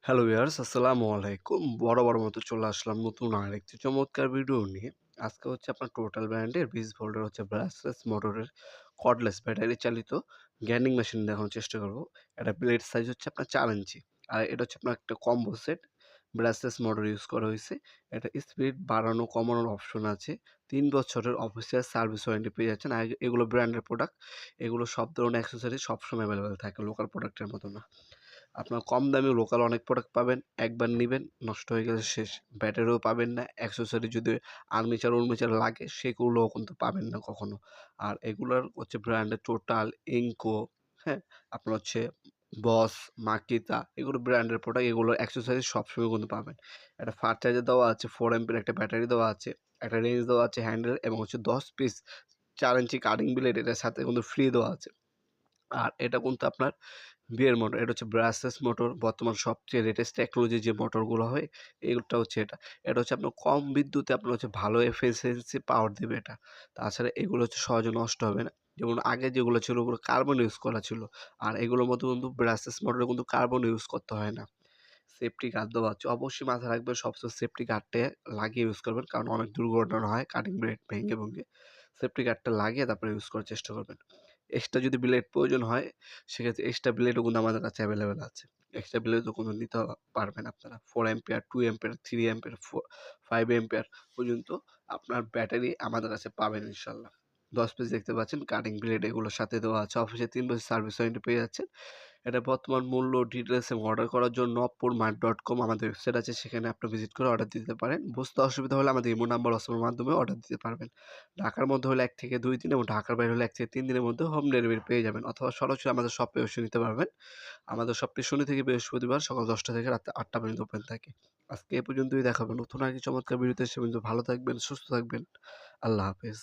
Hello viewers, আসসালামু আলাইকুম। বরাবর মতো চলে আসলাম নতুন আরেকটি চমৎকার ভিডিও নিয়ে। আজকে হচ্ছে আপনার টোটাল ব্র্যান্ডের 20 ভোল্টের হচ্ছে ব্রাশলেস মোটরের কর্ডলেস ব্যাটারি চালিত গ্যান্ডিং মেশিন দেখানোর চেষ্টা করব। এটা ব্লেড সাইজ হচ্ছে আপনার 4 ইঞ্চি। আর এটা হচ্ছে আপনার একটা combo set brushless motor use করা হয়েছে। এটা স্পিড বাড়ানো কমানোর অপশন আছে। 3 বছরের অফিসিয়াল সার্ভিস ওয়ারেন্টি পেয়ে যাচ্ছেন। আর এগুলো ব্র্যান্ডের প্রোডাক্ট। এগুলো সব ধরনের অ্যাক্সেসরিজ সবসময় অ্যাভেলেবেল থাকে, লোকাল প্রোডাক্টের মতো না। আপনার কম দামে লোকাল অনেক প্রোডাক্ট পাবেন। একবার নিবেন, নষ্ট হয়ে গেলে শেষ। ব্যাটারিও পাবেন না। অ্যাক্সেসরি যদি আর্মেচার লাগে সেগুলোও কিন্তু পাবেন না কখনো। আর এগুলার হচ্ছে ব্র্যান্ডের টোটাল, ইনকো, হ্যাঁ? আপনার হচ্ছে বস, মাকিতা এগুলো ব্র্যান্ডের প্রোডাক্ট। এগুলোর অ্যাক্সেসরিজ সবসময় কিন্তু পাবেন। একটা ফাস্ট চার্জার দেওয়া আছে, 4 এমপির একটা ব্যাটারি দেওয়া আছে, একটা রেঞ্জ দেওয়া আছে হ্যান্ডেল এবং হচ্ছে 10 পিস 4 ইঞ্চি কাটিং ব্লেড এটার সাথে কিন্তু ফ্রি দেওয়া আছে। আর এটা কিন্তু আপনার বিয়ের মোটর। এটা হচ্ছে ব্রাসলেস মোটর। বর্তমান সবচেয়ে লেটেস্ট টেকনোলজি যে মোটরগুলো হয়, এগুলোটা হচ্ছে এটা। এটা হচ্ছে আপনার কম বিদ্যুতে আপনার হচ্ছে ভালো এফিসিয়েন্সি পাওয়ার দেবে এটা। তাছাড়া এগুলো হচ্ছে সহজে নষ্ট হবে না। যেমন আগে যেগুলো ছিল ওগুলো কার্বন ইউজ করা ছিল। আর এগুলোর মধ্যে কিন্তু ব্রাসলেস মোটরে কিন্তু কার্বন ইউজ করতে হয় না। সেফটি গার্ড দেওয়া আছে। অবশ্যই মাথায় রাখবেন সবসময় সেফটি গার্ডটা লাগিয়ে ইউজ করবেন। কারণ অনেক দুর্ঘটনা হয় কাটিং ব্লেড ভেঙে। সেফটি গার্ডটা লাগিয়ে তারপরে ইউজ করার চেষ্টা করবেন। এক্সট্রা যদি ব্লেড প্রয়োজন হয়, সেক্ষেত্রে এক্সট্রা ব্লেডও কিন্তু আমাদের কাছে এভেলেবেল আছে। এক্সট্রা ব্লেডও কিন্তু নিতে পারবেন আপনারা। 4 অ্যাম্পিয়ার, 2 অ্যাম্পিয়ার, 3 অ্যাম্পিয়ার, 5 অ্যাম্পিয়ার পর্যন্ত আপনার ব্যাটারি আমাদের কাছে পাবেন ইনশাআল্লাহ। 10 পিস দেখতে পাচ্ছেন কাটিং ব্লেড এগুলোর সাথে দেওয়া আছে। অফিসে 3 বছর সার্ভিস ওয়ারেন্টি পেয়ে যাচ্ছেন। এটার বর্তমান মূল্য ডিটেইলস এবং অর্ডার করার জন্য নবপুরমার্ট.com আমাদের ওয়েবসাইট আছে, সেখানে আপনি ভিজিট করে অর্ডার দিতে পারেন। বুঝতে অসুবিধা হলে আমাদের ইমো নাম্বার, হোয়াটসঅ্যাপের মাধ্যমে অর্ডার দিতে পারবেন। ঢাকার মধ্যে হলে 1 থেকে 2 দিন এবং ঢাকার বাইরে হলে 1 থেকে 3 দিনের মধ্যে হোম ডেলিভারি পেয়ে যাবেন, অথবা সরাসরি আমাদের শপে এসে নিতে পারবেন। আমাদের শপটি শনি থেকে বৃহস্পতিবার সকাল 10টা থেকে রাত 8টা পর্যন্ত ওপেন থাকে। আজকে এ পর্যন্তই, দেখা হবে নতুন আরেকটি চমৎকার ভিডিওতে। সে পর্যন্ত ভালো থাকবেন, সুস্থ থাকবেন। আল্লাহ হাফেজ।